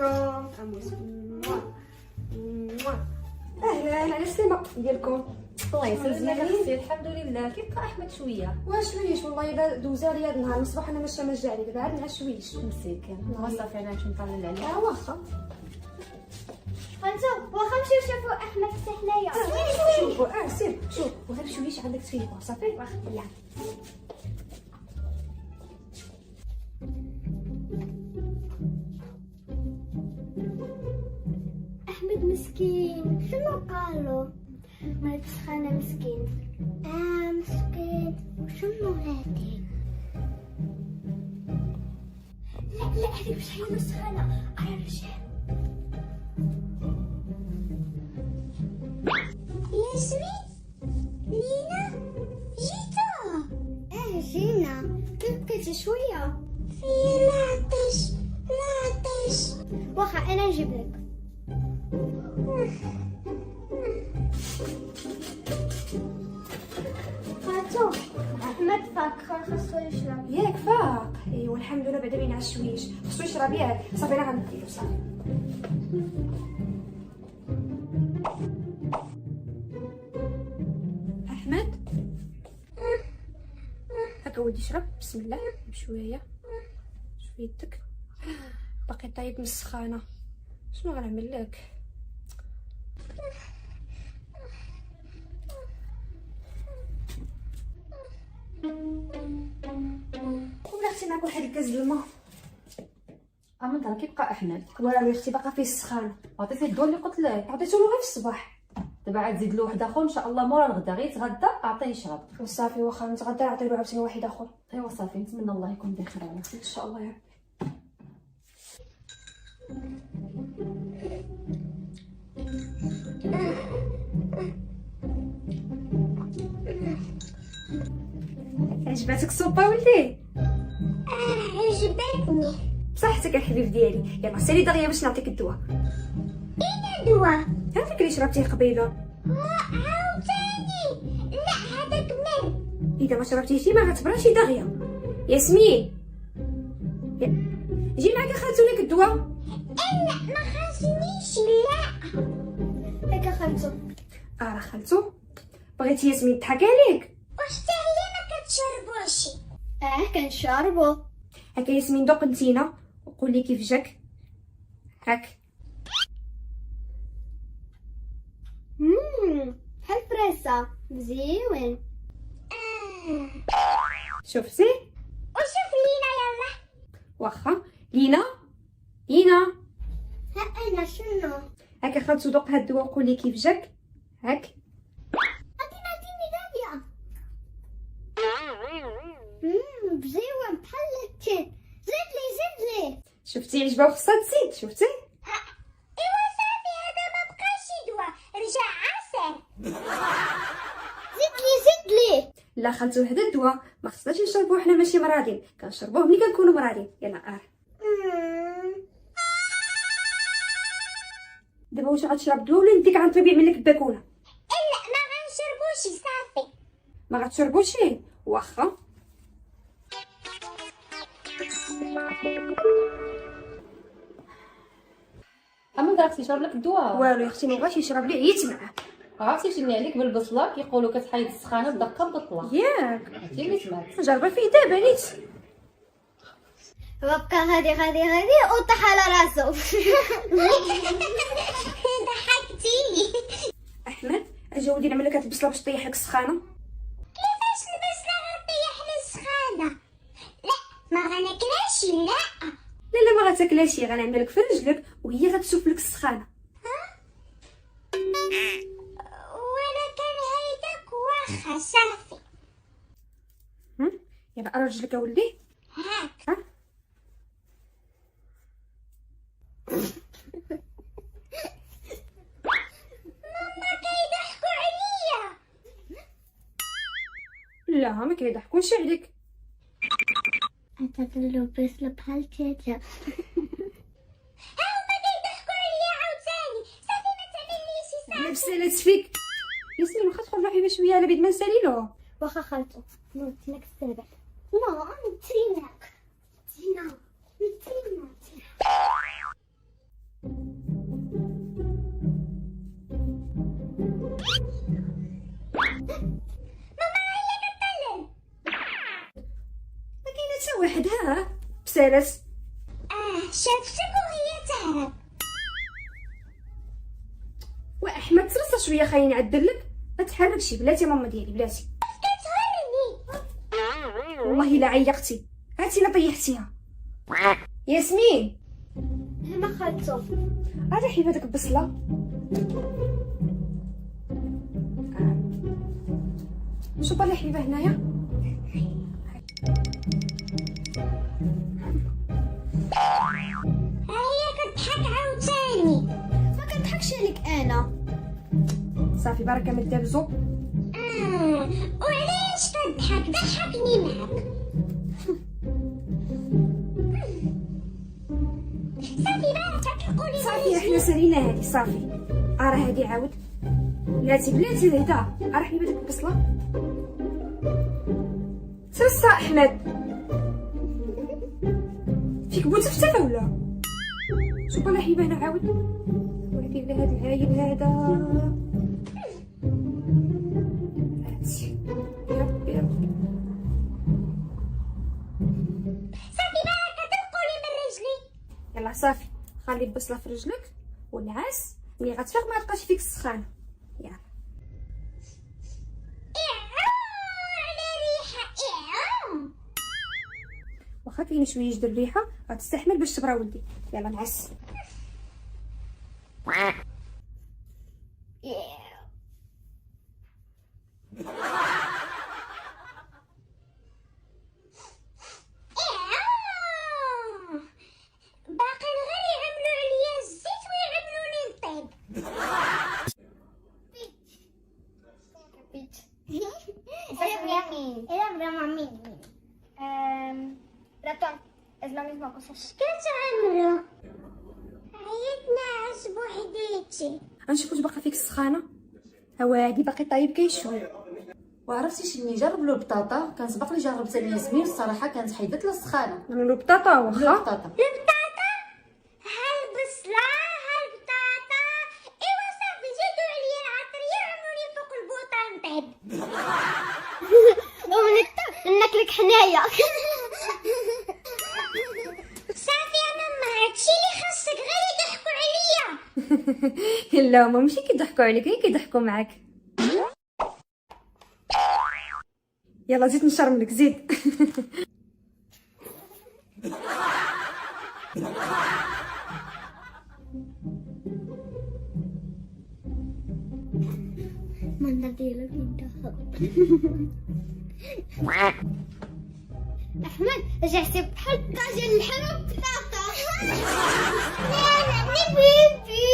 عليكم اموس. اهلا على السلامه ديالكم. الله يسلمك اختي. الحمد لله. كيف بقى احمد شويه؟ واش ليش والله الا دوز عليا هاد النهار من الصباح انا ماشيه ما جا عليك دابا عاد نعس شويش مسكين. صافي انا نمشي نطلع عليه. واخا خالته واخا نمشيو نشوفو احمد حتى حنايا. شوفوا سير شوف وغير شويش عندك تفيقوا صافي. واخا يلا. احمد مسكين شنو قالو؟ مريض سخانه مسكين. مسكين وشنو هادي؟ لا هذيك مش هي سخانه. رجال ياسمين لينا جيتو. جينا. كيف بكيتي شويه؟ في العطش. واخا انا نجيب لك. فاتو احمد فاك خاصو يشرب. ياك فاق. ايوا الحمد لله بعدا بينعس شويش خصو يشرب ياك. صافي انا غنديرو صافي. احمد هاكا ولدي شرب بسم الله بشويه شويتك. باقي طايب من السخانه. شنو غنعمل لك؟ ولا اختي معك واحد الكاس د الماء. من دار كيف بقى احمد؟ ولا اختي باقا فيه السخانه. عطيتيه الدواء اللي قلت لك. عطيتو له غير في الصباح. دابا عاد زيد له واحد اخر ان شاء الله مورا الغدا. غير يتغدى اعطيه يشرب. وصافي واخا نتغدى نعطي له عاوتاني واحد اخر. ايوا صافي. نتمنى الله يكون بخير على ان شاء الله يا ربي. عجباتك السوبه ولدي؟ عجبتني بصحتك الحبيب ديالي. يلا سالي دغيا باش نعطيك الدواء. اين الدواء؟ هذاك اللي شربتيه قبيله. عاوتاني لا هذاك من. اذا ما شربتيش ما غتبراشي دغيا. ياسمين جي معاك خالتو لك الدواء. لا ما خاصنيش. لا هكا خالته. راه خالتو بغيتي ياسمين تضحك عليك. واش حتى هي ما كتشربوش؟ كنشربو. هكا ياسمين دوق نتينا وقولي كيف جاك. هاك بحال فريسه مزيون. شفتي؟ وشوف لينا يلا. واخا لينا ها انا شنو؟ هاكا خالتو دوق هاد الدواء وقولي كيف جاك. هاك عطيني دابيا. مزيون بحال التين. زيد لي. شفتي عجبها وخصها تزيد. شفتي؟ ايوا صافي هذا ما بقاش دواء رجع عسل. زيد لي. لا خالتو هذا الدواء ما خصناش نشربوه حنا ماشي مرادين. كنشربوه ملي كنكونوا مرادين. يلا دابا واش غتشرب الدواء ولا نديك عند الطبيب يعمل لك الباكونه؟ لا ما غنشربوش صافي. ما غتشربوش. واخا من دار اختي شرب لك الدواء؟ والو يا اختي ما بغاش يشرب لي عييت معاه. عرفتي شنو عليك بالبصله كيقولوا كتحيد السخانه بدقه ببطله. ياك عرفتي اللي سمعت. نجربها فيه دابا نيت. بقى غادي وطاح على راسو. ضحكتيني. احمد اجا ولدي نعمل لك هاد البصله باش طيح لك السخانه. كيفاش البصله غطيح لي السخانه؟ لا ما غناكلهاش. لا ما غتاكلهاش. غنعمل لك في رجلك وهي غتشوف لك السخانه. ولكن هيداك واخا صافي. يلا رجلك يا ولدي. هاك ماما كيضحكوا عليا. لا ما كيضحكوش عليك. عتقلو بصله بحال تيتا. هما كيضحكوا عليا عاوتاني. صافي ما تعمليش صافي. بسالات فيك ياسمين. واخا تخرج روحي بشويه على بيد ما نسالي له. واخا خالته نوتينك السابع. لا نتينك. ما كاينه حتى واحد. ها بسالس. شافتك وهي تهرب. واحمد ترصى شويه خليني نعدل لك. ما تحركش بلاتي ماما ديالي بلاتي. كتهرني. والله الا عيقتي. هاتي لا طيحتيها. ياسمين ما خالته. هذا حيب هذاك البصله. شوف اللي حيبه هنايا. هي كتضحك عاوتاني. ما كنضحكش عليك انا. صافي بركه ما تدابزو. وعلاش كتضحك؟ ضحكني معاك. صافي بركه تقولي صافي احنا سالينا هادي صافي. راه هادي عاود. بلاتي هدا. راه حيبه ديك البصله. ترصى احمد. فيك بوت فتافه ولا؟ شوف الله حيبه هنا عاود. وهادي على هاد العايل هذا. هاتي يا ربي. صافي بركه تنقلي من رجلي. يلا صافي خلي البصله في رجلك والعاس ملي غتفيق ما تبقاش فيك السخانه. يلا على ريحه. واخا كاين شويه د الريحه غتستحمل باش تبرا ولدي. يلا نعس. باقي غير يعملوا عليا الزيت ويعملوني الطيب. Ratón, es la misma cosa. كتعملوا عيط ناعس بوحديتي. غنشوف واش باقا فيك السخانه. هواادي باقي طايب كاين شويه. وعرفتي شني جرب له البطاطا، كان سبق لي جربتها الياسمين الصراحه كانت حيدت له السخانه. نعملو بطاطا واخا. البطاطا البطاطا هالبصلة هالبطاطا. ايوا صافي زيدوا عليا العطرية وعملوني فوق البوطة نطيب. ناكلك حنايا. صافي يا ماما هادشي اللي خاصك غير يضحكوا عليا. لا هما ماشي كيضحكوا عليك غير كيضحكوا معاك. يلا زيد نشرملك زيد. Mandar dia lagi dah. أحمد رجعتي بحال طاجن الحمام بطاطا. لا بيبي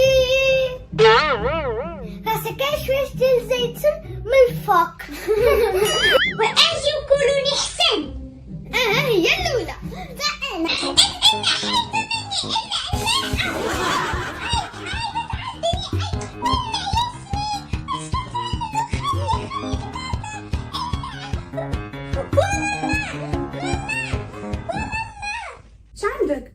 راسك شوية ديال الزيتون من الفوق. وأجي وكلوني حسن. هي الأولى. أنا اش عندك؟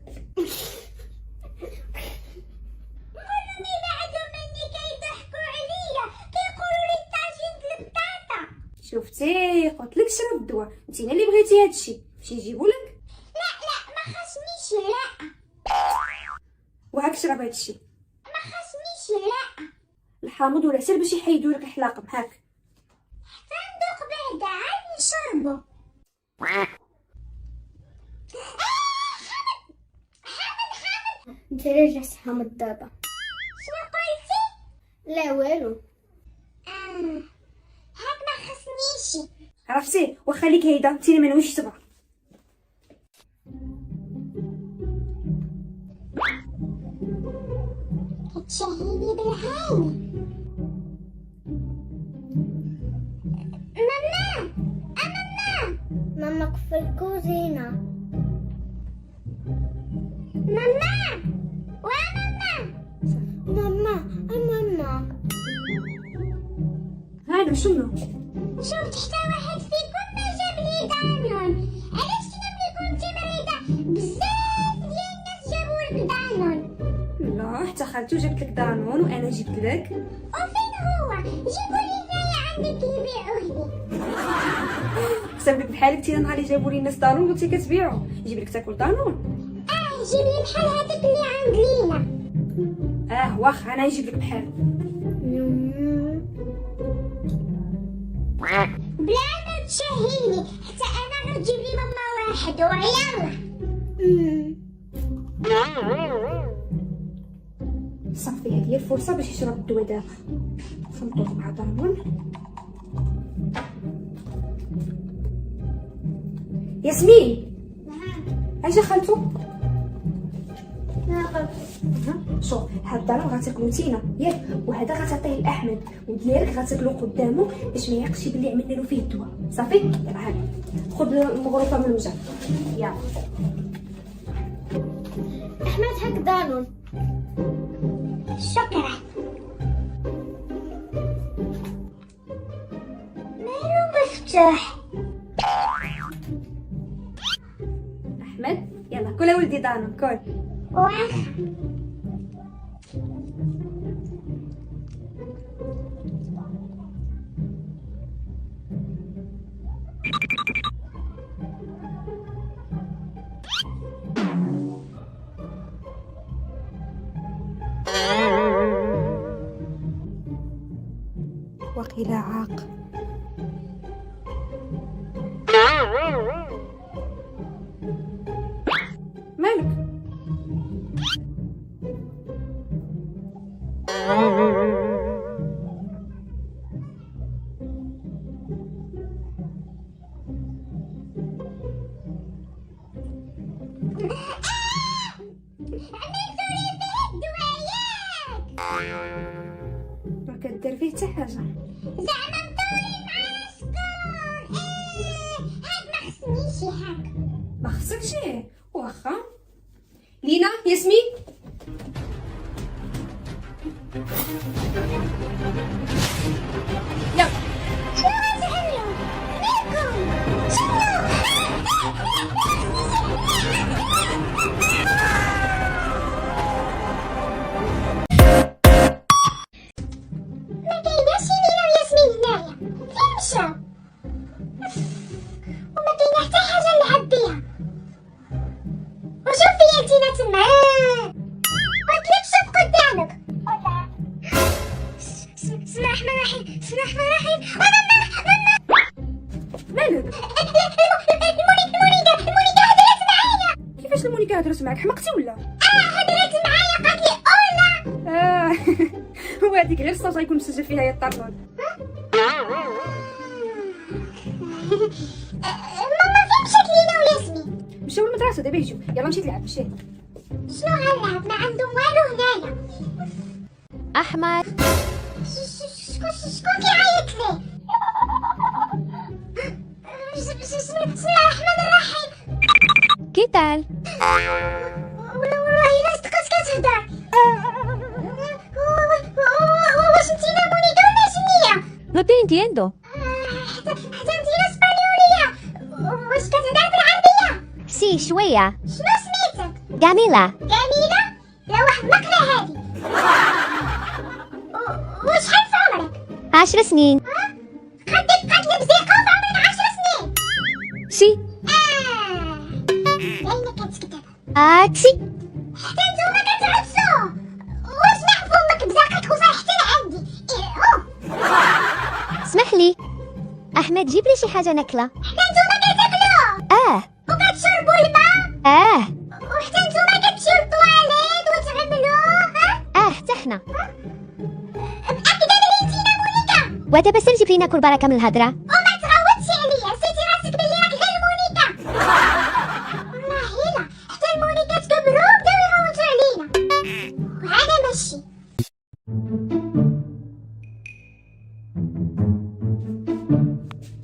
كلهم يبعدوا مني كيضحكوا عليا كيقولوا لي طاجين د البطاطا. شفتي قلت لك شرب الدواء. انتينا اللي بغيتي هادشي ماشي يجيبوا لك. لا ما خصنيش. لا وهاك شرب هادشي. ما خصنيش. لا الحامض والعسل باش يحيدوا لك الحلاقه هاك. صندوق بعدا عاد نشربو. انت رجعت حامض دابا. شنو قلتي؟ لا والو. هاك ما خصنيش. عرفتي واخا ليك هيدا انتينا ما نويش تبع. كتشهيني بالعين. ماما ماما ماما في الكوزينة. ماما وماما ماما. هذا شنو؟ شوف حتى واحد فيكم ما جاب لي دانون. علاش ملي كنتي مريضة بزاف ديال الناس جابوا لك دانون؟ لا خالتو جبت لك دانون وانا جبت لك. وفين هو؟ جيبوا لي هنايا عندك يبيعوه لي. حسب لك بحال انت نهار اللي جابوا لي الناس دانون قلتي كتبيعو، نجيب لك تاكل دانون. جيب لي بحال هذاك اللي عند لينا. واخا انا نجيب لك بحال. بلا ما تشهيني حتى انا غنجيب لي ماما واحد ويلا. صافي هذه هي الفرصه باش يشرب الدواء دابا. خلطوه مع دانون. ياسمين اجا خالتو. شوف هاد الدانون غتاكلو نتينا ياك، وهذا غتعطيه لاحمد وديالك غتاكلو قدامه باش ما يعقش بلي عملنا له فيه الدواء. صافي يلا هاني خذ المغروفه من الوجه. يلا أحمد هاك دانون. شكرا. مالو مفتوح. احمد يلا كل ولدي دانون كل. واخا. وقيل عاق. مالك؟ ما كدير فيه حتى حاجه. زعما مطولين معانا شكون. هاد ما خصنيش هاك. ما خصكش واخا. لينا ياسمين يلا شنو غتعملوا؟ مالكم؟ شنو؟ ما كايناش لينا وياسمين هنايا، فين مشاو؟ وما كاينه حتى حاجه نلعب بيها. وشوفي انتينا تما قلت لك شوف قدامك. بسم الله الرحمن الرحيم. بسم الله الرحمن الرحيم. مالك؟ المونيكا هدرت معايا. كيفاش المونيكا هضرت معاك؟ حمقتي ولا؟ هدرت معايا قالت لي اولا. هو هذيك غير الصوت غيكون مسجل فيها يا الطرنون. ماما فين مشات لينا وياسمين؟ مشاو للمدرسه دابا يجيو. يلا مشي تلعب مشي. شنو غنلعب؟ ما عندهم والو هنايا. أحمد شكون كيعيط ليه؟ بسم الله الرحمن الرحيم. ¿Qué tal? والله الا صدقت كتهضر. واش انتينا مونيكا ولا شنيا؟ No te entiendo. حتى انتينا اسبانيوليه. واش كتهضر بالعربيه؟ Sí, شوية. شنو سميتك؟ جميلة. جميلة؟ يا واحد مقلة هادي. وشحال في عمرك؟ 10 سنين. خدك قتل بزيقة وفي عمرك 10 سنين. Sí. باينة كتكتب. Sí. حتى نتوما كتعسو. واش نعرف امك بزاقك وفرحتي عندي. اسمح لي. أحمد جيب لي شي حاجة ناكلة. حتى نتوما كتاكلو. وكتشربوا الماء. وحتى نتوما كتمشيو للطواليت وتعملو. حتى حنا. متأكدة بلي انتينا مونيكا؟ ودابا سير جيب لي ناكل بركة من الهضرة. وما تغوتش عليا، نسيتي راسك بلي راك غير مونيكا. والله الا حتى المونيكا تكبروا وبداو يغوتوا علينا. وهذا ماشي.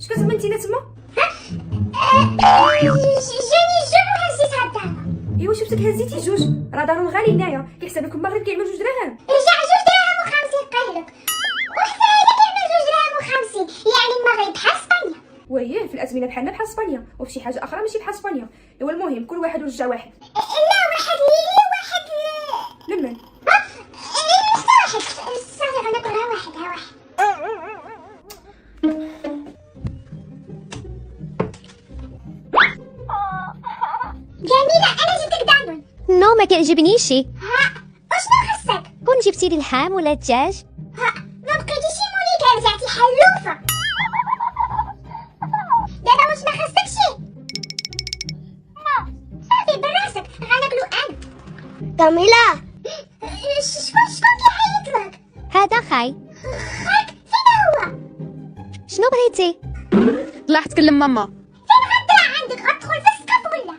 اش كتسمى انت تما؟ جاني الجوع وهزيت هالدار. ايوا شفتك هزيتي جوج، راه دارهم غالي هنايا، كيحسب لكم المغرب كيعمل 2 دراهم. رجع 2 دراهم و50 قايلك. وحتى هذا كيعمل 2 دراهم و50، يعني المغرب بحال اسبانيا. وياه في الازمنه بحالنا بحال اسبانيا، وفي شي حاجه اخرى ماشي بحال اسبانيا. ايوا المهم كل واحد ورجع واحد. لا واحد ليلي وواحد لمن؟ ما كيعجبنيش. وشنو خصك؟ كون جبتي لي اللحم ولا الدجاج. ما بقيتيش مونيكا، رجعتي حلوفه. دابا واش ما خصكش؟ صافي براسك غناكلو انا. كاميلا شكون كيعيط لك؟ هذا خاي. خاك فين هو؟ شنو بغيتي؟ طلع تكلم ماما. فين غطلع عندك؟ غتدخل في السقف ولا؟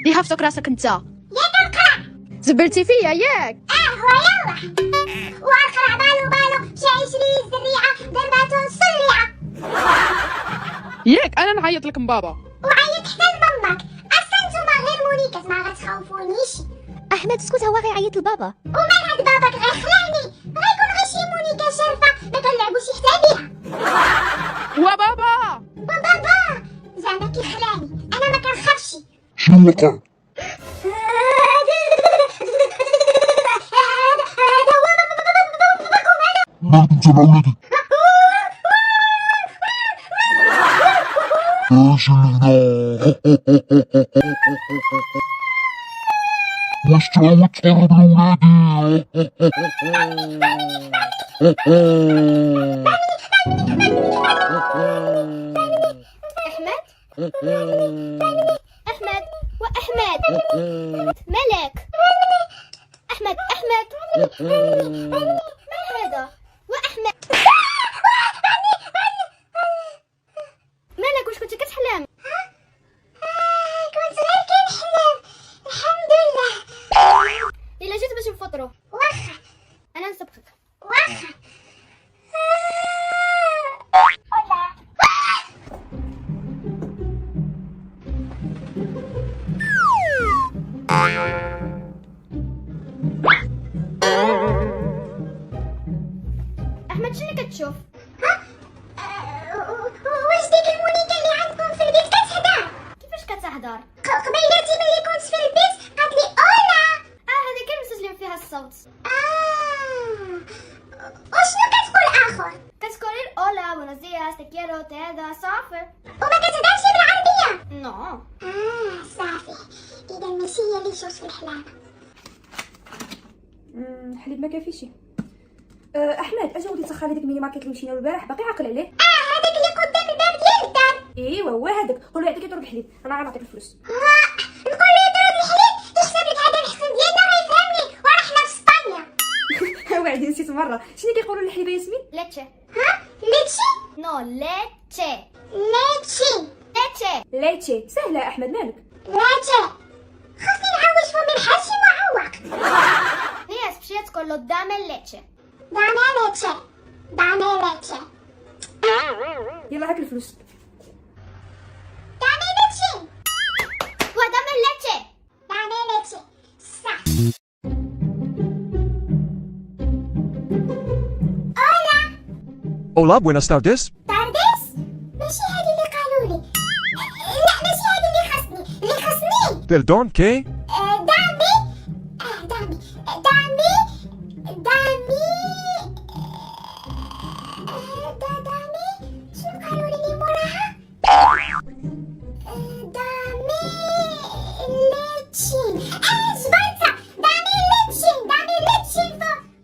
يهفتك راسك انت. ياك القرع. زبلتي فيا ياك. هو يلا. والقرع بالو مشى يشري الزريعه درباتو صليعه. ياك انا نعيط لك بابا. وعيط حتى لمامك. اصلا نتوما غير مونيكا ما غتخوفونيش. احمد اسكت، هو غيعيط لبابا. ومال هاد باباك غيخلعني، غيكون غير شي مونيكا شارفه ما كنلعبوش حتى بيها. وبابا وبابا زعما كيخلعني، انا ما كنخافش. شنو وقع؟ مالك انت مع ولادي؟ ايش اللي واش تعاود تقرب لولادي؟ أحمد وأحمد مالك؟ أحمد ما هذا؟ وأحمد مالك؟ واش كنتي كتحلم؟ كنت غير كنحلم. الحمد لله. إلا جيت باش نفطرو واخا أنا نسبقك. واخا. أحمد شنو كتشوف؟ واش ديك المونيكا اللي عندكم في البيت كتهضر؟ كيفاش كتهضر؟ قبيلاتي ملي كنت في البيت قالت لي اولا. هذيك مسجلين فيها الصوت. وشنو كتقول اخر؟ كتقولي اولا بونوس دياس تكيرو تيدا صافي. وما كتهضرش بالعربيه؟ نو. صافي. اذا ماشي هي اللي شوف في الحلام. الحليب ما كافيش. احمد اجا وليت تخلي ديك الميني ماركت اللي مشينا له البارح باقي عاقل عليه؟ هذاك اللي قدام الباب ديال الدار. ايوا هو هذاك. قول له يعطيك يضرب الحليب، انا غنعطيك الفلوس. نقول له يضرب الحليب يحسب لك هذا الحسن ديالنا غيفهمني ورحنا في اسبانيا. وعدي نسيت مره. شنو كيقولوا للحليبه ياسمين؟ ليتشي. ليتشي. نو ليتشي. ليتشي. ليتشي سهله. احمد مالك؟ ليتشي. خاصني نعوج فمي بحال شي معوق. نياس مشي تقول له دامي ليتشي. دامي ليتشي. دامي ليتشي. يلا هاك الفلوس. دامي ليتشي. ودامي ليتشي. دامي ليتشي. صح. Hola, buenas tardes. تارديس؟ ماشي هادي اللي قالوا لي. لا ماشي هادي اللي خاصني. اللي خاصني Perdón, ¿qué? دامي. دامي. شنو قالوا لي اللي موراها؟ دامي ليتشين. جبرتها. دامي ليتشين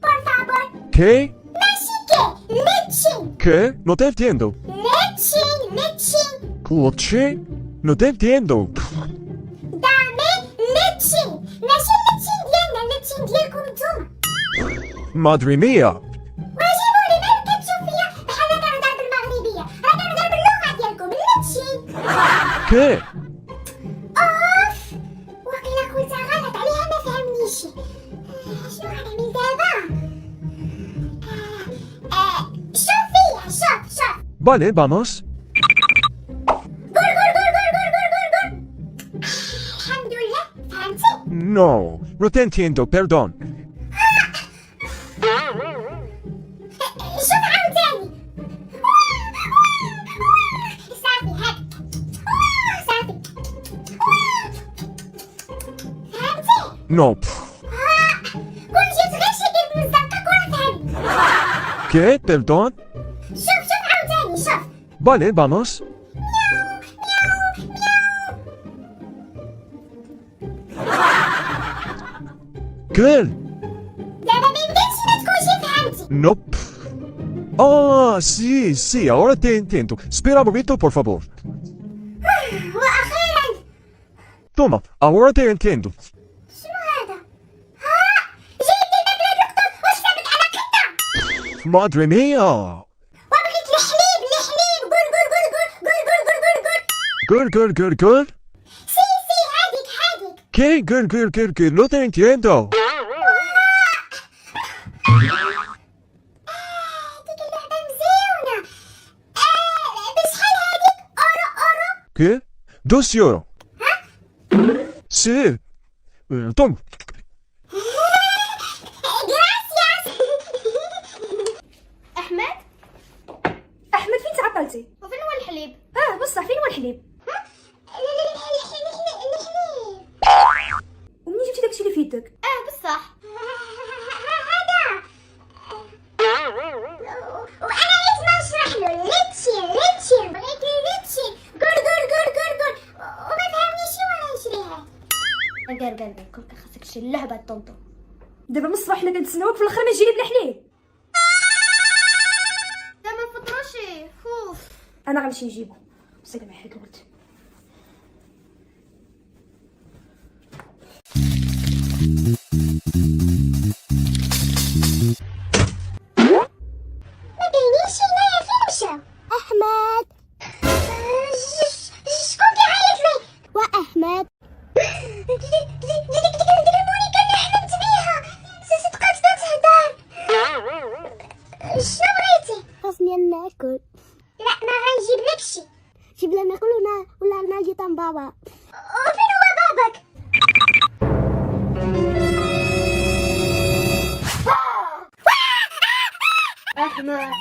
por favor. ¿Qué? ماشي كي. ليتشين. ¿Qué? No te entiendo. ليتشين. ¿Coche? No te entiendo. دامي ليتشين. ماشي الليتشين ديالنا، الليتشين ديالكم نتوما. Madre mía. واجيبوا لي مالك كتشوف فيا بحال كنهضر بالمغربيه، راه كنهضر باللغه ديالكم الليتشين. ¿Qué? اوف وقيلا قلتها غلط عليها ما فهمنيش. شنو غنعمل دابا؟ شوف فيا. شوف. Vale, vamos. قول. الحمد لله فهمتي. No, no te entiendo, perdón. شوف عاوتاني. صافي هاك. صافي. فهمتي؟ No. كون جيت غير شي كيف مزقك وراه فهمت. ¿Qué? ¿Perdón? شوف عاوتاني. شوف. Vale, vamos. قول. دابا ما يمكنش ما تكونش فهمتي. Nope. Ah, sí, ahora te entiendo. Espera un momento, por favor. واخيرا. Toma, ahora te entiendo. شنو هذا؟ ها جايب لي الماكله القطط واش ثابت على قطه. Madre mía. وبغيت الحليب قول قول قول قول قول قول قول قول قول Gul. سي هذيك ¿Qué? Gul. No te entiendo. هذيك اللعبه مزيونه. بشحال هذيك اورو ¿Qué? 2 euros. Sí. Toma. غراسياس. أحمد احمد فين تعطلتي؟ وفين هو الحليب؟ بصح فين هو الحليب؟ الحليب. ومنين جبتي داكشي اللي في يدك؟ بصح هذا وانا لازم نشرح له ليتشي بغيت ليتشي قول وما فهمنيش وانا نشريها. قال كون خاصك تشري اللعبة طونطو. دابا من الصباح حنا كنتسناوك في الاخر ما تجي لي بلا حليب. لا ما نفطروشي خوف. انا غنمشي نجيبو. سلام عليك الولد. ما كاينينش هنايا فين مشاو؟ احمد شكون كيعيط لي؟ واحمد ديك المونيكا اللي حلمت بيها صدقات تهدر. شنو بغيتي؟ خاصني ناكل. لا ما غنجيب لك شي. جيب لنا ناكل ولا ناجي طن بابا. وفين هو باباك؟ أحمد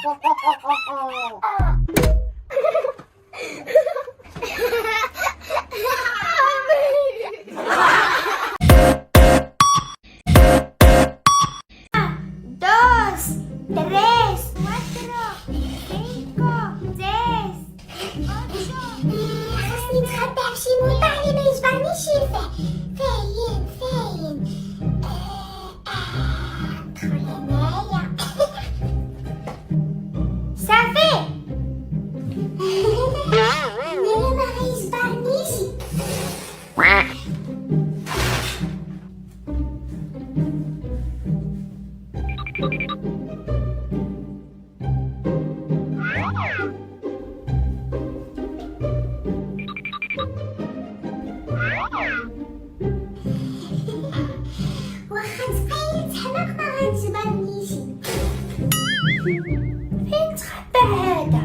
Dos, tres, cuatro, cinco, seis, ocho. خاصني نتخبى بشي موضع اللي ما يجبرنيش ينفع. فاين دخل هنايا. صافي. هنايا ما غيجبرنيش. واخا تقيل تحماق ما غتجبرنيش. فين تخبى هذا؟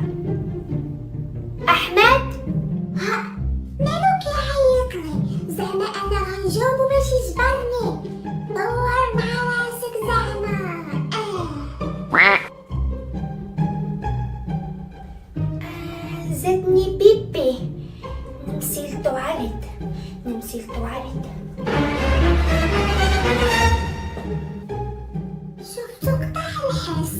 احمد؟ ها مالو كيعيطلي؟ زعما انا غنجاوبو باش يجبرني. دور مع راسك زعما. زدني بيبي. نمشي للطواليت. شفتو قطع الحس.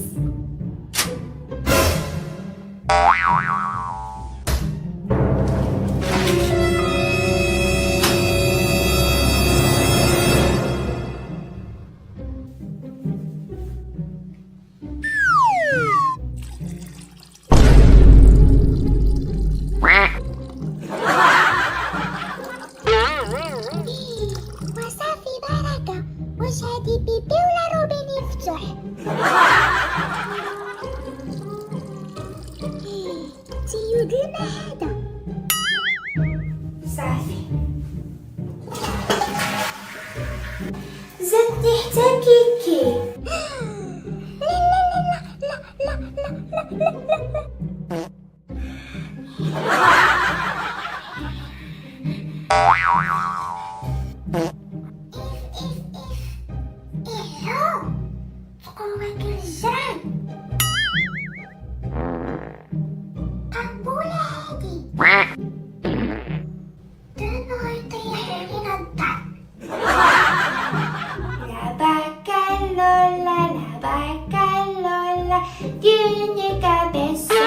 وصافي بركة. واش هادي بيبي ولا روبين يفتح؟ تيود الماء هذا. صافي زدني حتى كيكي. إيهو قوة الجران. قبولة هادي. دابا غيطيح علينا الدار. La tiene cabeza,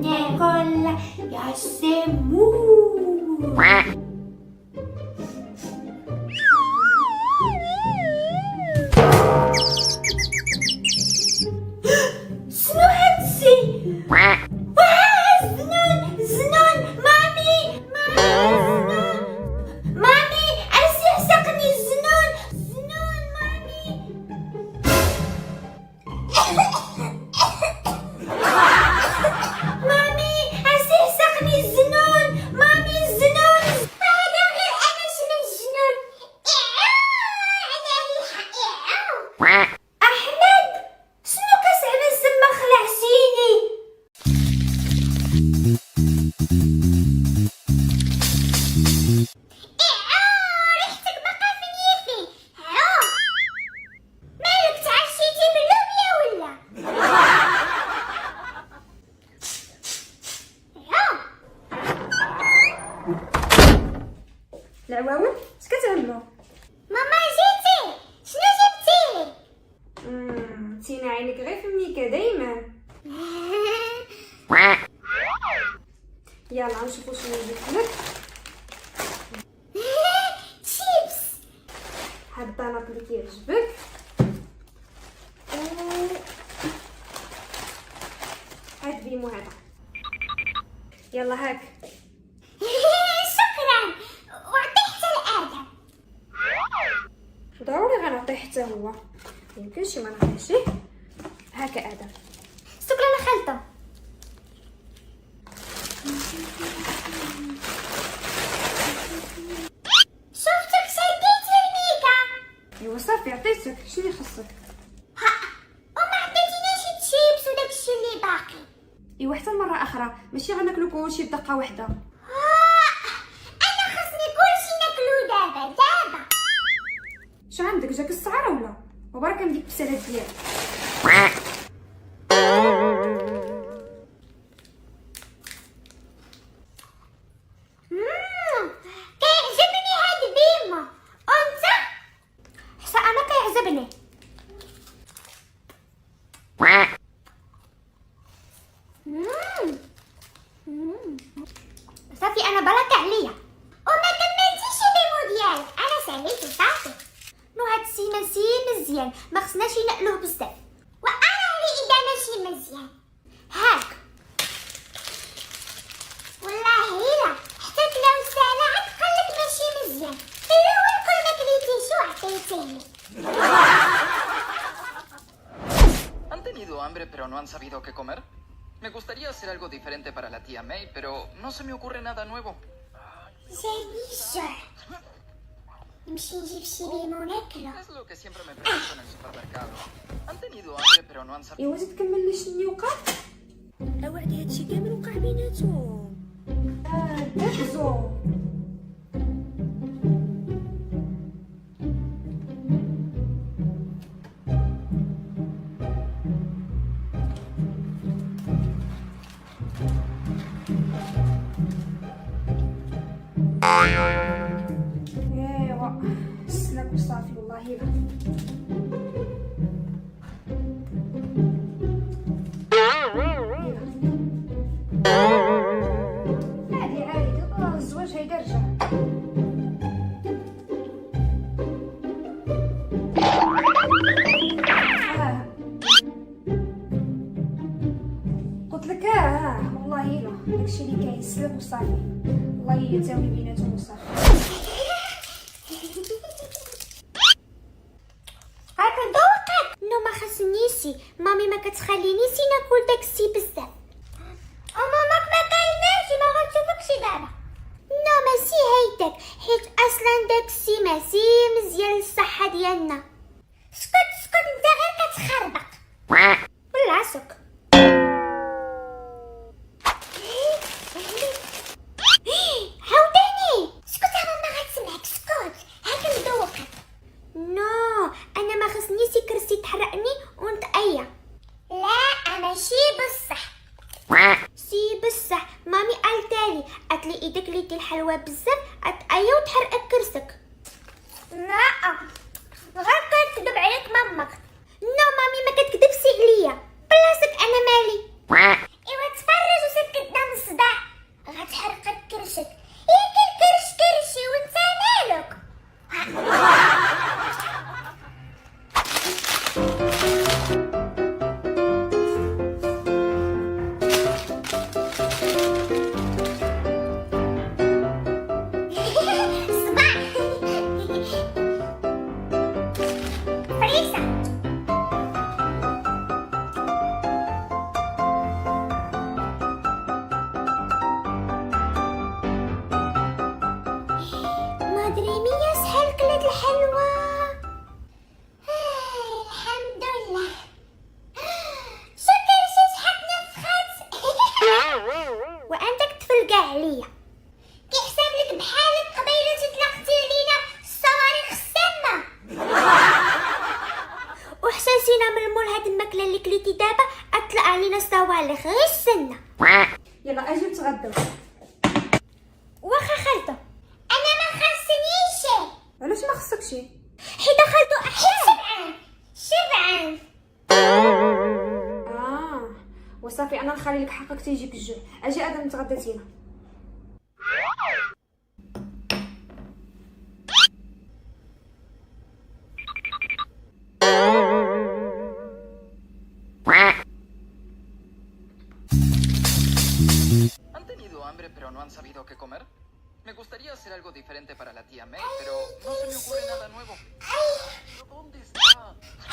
tiene cola y hace mu. العواون اش كتعملوا؟ ماما جيتي، شنو جبتي؟ تينا عينك غير في الميكا دايما. يلا نشوفوا شنو جبت لك. شيبس. هاد الطنط اللي كيعجبك. هاد بيمو هذا. يلا هاك. شكرا، وعطيه حتى لآدم. ضروري غنعطيه حتى هو، ميمكنش ما نعطيهش. هاك ادم. شكرا لخالته. شفتك شديتي الميكا. ايوا صافي عطيتك، شنو يخصك؟ وما عطيتيناش الشيبس وداكشي اللي باقي. ايوا حتى المره اخرى، ماشي غناكلو كلشي بدقه واحده. انا خصني كلشي ناكلو دابا. شو عندك، جاك السعر ولا؟ وبرك من ديك البسالات ديالك. كيعجبني هاد بيمو، وانت؟ حتى انا كيعجبني. صافي انا بركة عليا. وما كملتيش البيمو ديالك، انا ساليتو صافي. نو هاد السي ماشي مزيان، ما خصناش ناكلوه بزاف. وانا اللي اذا ماشي مزيان. هاك والله الا حتى لو سنة عاد قالك ماشي مزيان. في الاول كل ما كليتي شو عطيتيني. ¿Han tenido hambre pero no han sabido qué comer? Me gustaría hacer algo diferente para la tía May, pero no se me ocurre nada nuevo. جاني الجوع. نمشي نجيب شي بيمو ناكلو. Es lo que siempre me pregunto en el supermercado. ¿Han tenido hambre pero no han sabido? ايوا تكمل لي شنو وقع. وعدي هادشي كامل وقع بيناتهم. دابزو. ايوا سلاك وصافي والله الا. عادي عادي، دابا الزواج هيدرجع. قلت لك والله الا داكشي اللي كاين سلاك وصافي، الله يتاوي بيناتهم وصافي. هاكا دوقت. نو ما خصنيش، مامي ما كتخلينيش ناكل داكشي بزاف. وماماك ما كايناش، ما غنشوفكش دابا. نو ماشي هيداك، حيت اصلا داكشي ماشي مزيان للصحة ديالنا. اسكت انت غير كتخربق. ولا عسك. عاوداني. اسكت انا ما غتسمعك، اسكت. هاكا مدوقت. نو انا ما خصنيش كرسي تحرقني ونتأيا. لا ماشي بصح. سي بصح، مامي قالتالي قالتلي اذا كليتي الحلوى بزاف اتأيا وتحرقك كرسك. لا غير كتكذب عليك مامك. نو مامي ما كتكذبش عليا، بلاصك انا مالي. ايوا تفرج وسير قدام الصداع، غتحرقك كرشك. ياك الكرش كرشي وانت مالك. عليا. كيحسب لك بحالك قبيله تطلقتي علينا الصواريخ السامه. وحساسينا من مول هاد الماكله اللي كليتي دابا اطلع علينا صواليخ، غير استنى. يلا اجي نتغداو. واخا خالته انا ما خاصني خلي لك حقك تيجيك الجوع. اجي ادم نتغدى ¿Han tenido hambre pero no han sabido qué comer? Me gustaría hacer algo diferente para la tía May, pero no se me ocurre nada nuevo. ¿Pero dónde está?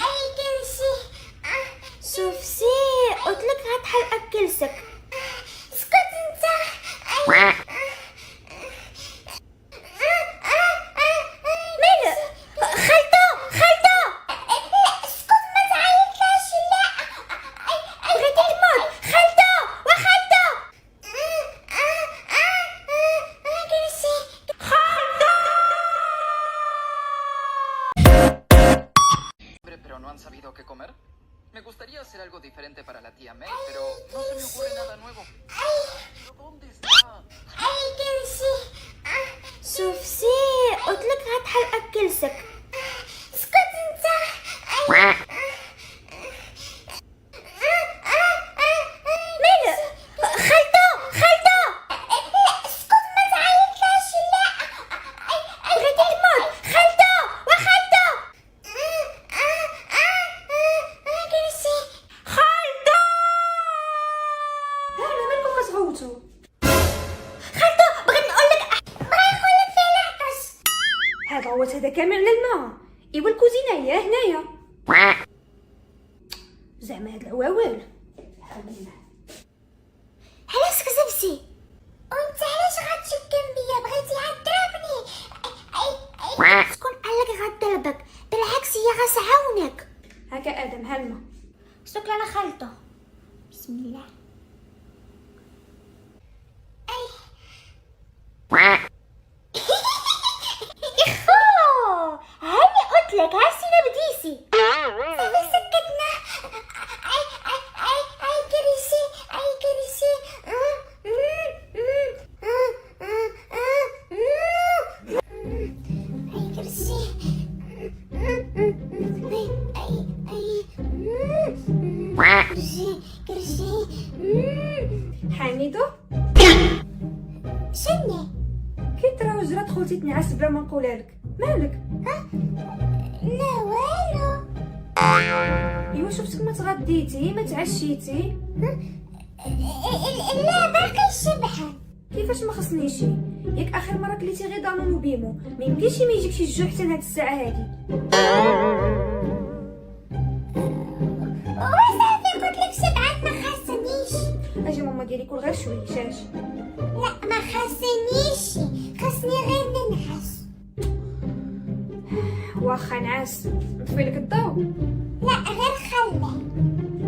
اي كرسي. شوف سي قلت لك غتحل كلسك. اسكت انت. مالك خالته خالته. اسكت ما تعيطلاش. لا بغيتي تموت خالته وخالته. كرسي Pero no han sabido qué comer. Me gustaría hacer algo diferente para la tía May, pero no se me ocurre nada nuevo. ¿Pero dónde está? اي كرسي. شوف سي قلت لك غتحل كلسك. اسكت انت. مالك خالته خالته. اسكت ما تعيطلاش. لا بغيتي تموت خالته وخالته. كرسي خالته. هلا مالكم كتعوتوا؟ خالته بغيت نقول لك يقول لك فين العطش. هذا هو هذا كامل على الماء. ايوا الكوزينه هي هنايا. زعما هاد العواول. علاش كذبتي؟ وانت علاش غتشكم بيا؟ بغيتي غضربني. شكون قالك غضربك؟ بالعكس هي غتعاونك. هكا ادم هالما. شكرا على خالته. بسم الله. اخو هاني قلت لك هاسينا بديسي. صافي سكتنا. اي كرسي اي كرسي. اي كرسي. كرسي. حميدو شنو؟ كي ترى وجرات دخلتي تنعس بلا ما نقولها لك. مالك؟ لا والو. ايوا شفتك ما تغديتي ما تعشيتي. لا باقي شبحان. كيفاش ما خصنيش؟ ياك اخر مره كليتي غير دانون وبيمو، ما يمكنش ما يجيكش الجوع حتى لهاد الساعه هادي. وصافي قلت لك شبعان ما خاصنيش. اجي ماما ديالي كل غير شويه شاش. لا ما خاصنيش. خاصني غير ننعس. واخا نعاس نطفي لك الضو. لا غير خلي.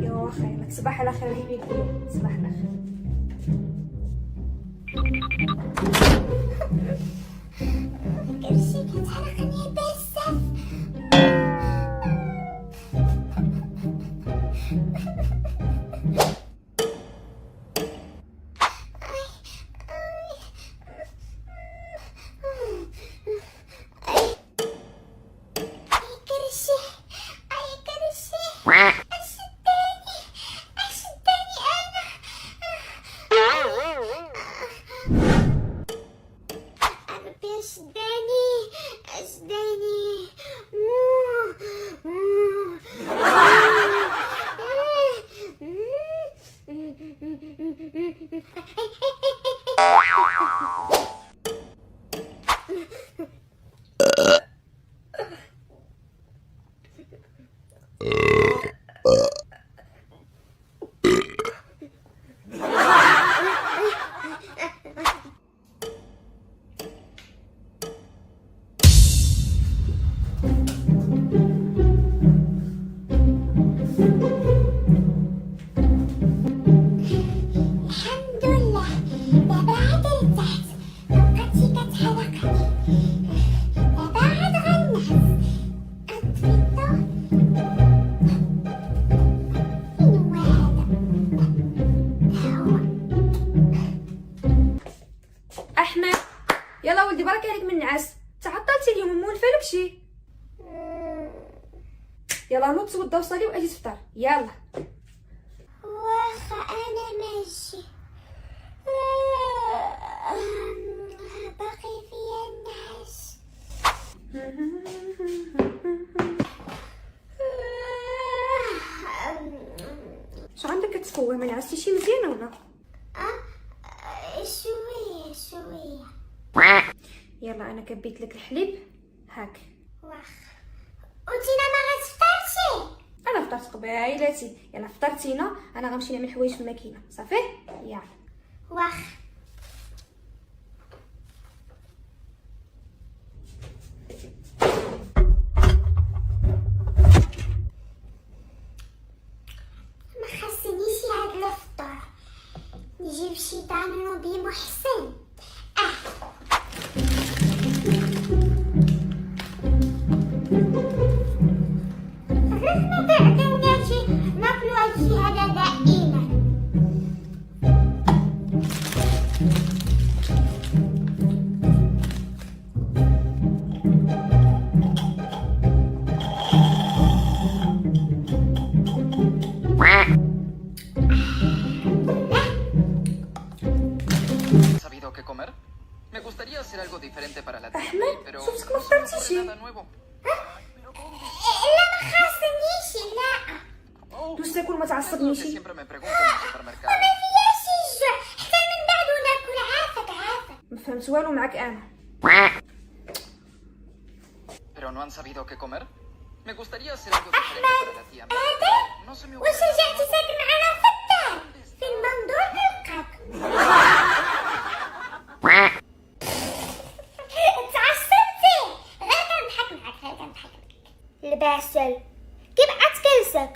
ايوا واخا يلاه صباح على خير حبيبي. صباح على خير. كرسي كتعلقني بزاف. كرسي اي كرسي. اشدني انا. ربي اشدني. الحمد لله دابا عاد ارتحت. بقاتي كتعلقني. دابا عاد غنعس. اطفي الضو. فين هو هذا؟ ها هو. احمد يلا ولدي برك عليك من النعاس. تعطلتي اليوم مولفه لك شي. يلا نوض توضى وصلي واجي تفطر. يلا واخا انا ما عرفتي شي مزيانه ولا؟ شويه شويه. يلا انا كبيت لك الحليب هاك. واخ وانتينا ما غتفطرتي؟ انا فطرت قبيلاتي. يلا فطرتينا، انا غنمشي نعمل حوايج في الماكينه صافي. يلا واخ ما خاصنيش هاد الفطور، نجيب شي دانونو بمحسن. خصنا بعدا ناكلو هادشي هذا دائما. ¿Sabido qué comer? Me gustaría hacer algo diferente para la tía Ahmed, May, pero شفتك no ما se me فطرتيش. ocurre nada nuevo. لا ما خاصنيش لا. دوز تاكل ما Es lo que تعصبنيش. siempre me pregunto en el supermercado. فياش الجوع حتى من بعد وناكل. عافاك. ما فهمت والو معاك انا. ¿Pero no han sabido qué comer? Me gustaría hacer algo diferente para la tía May, pero no se me ocurre واش رجعتي ساكن معنا في الدار في المنظور نلقاك؟ تعصبتي؟ غير كنضحك معاك. الباسل كي بقات كلسك؟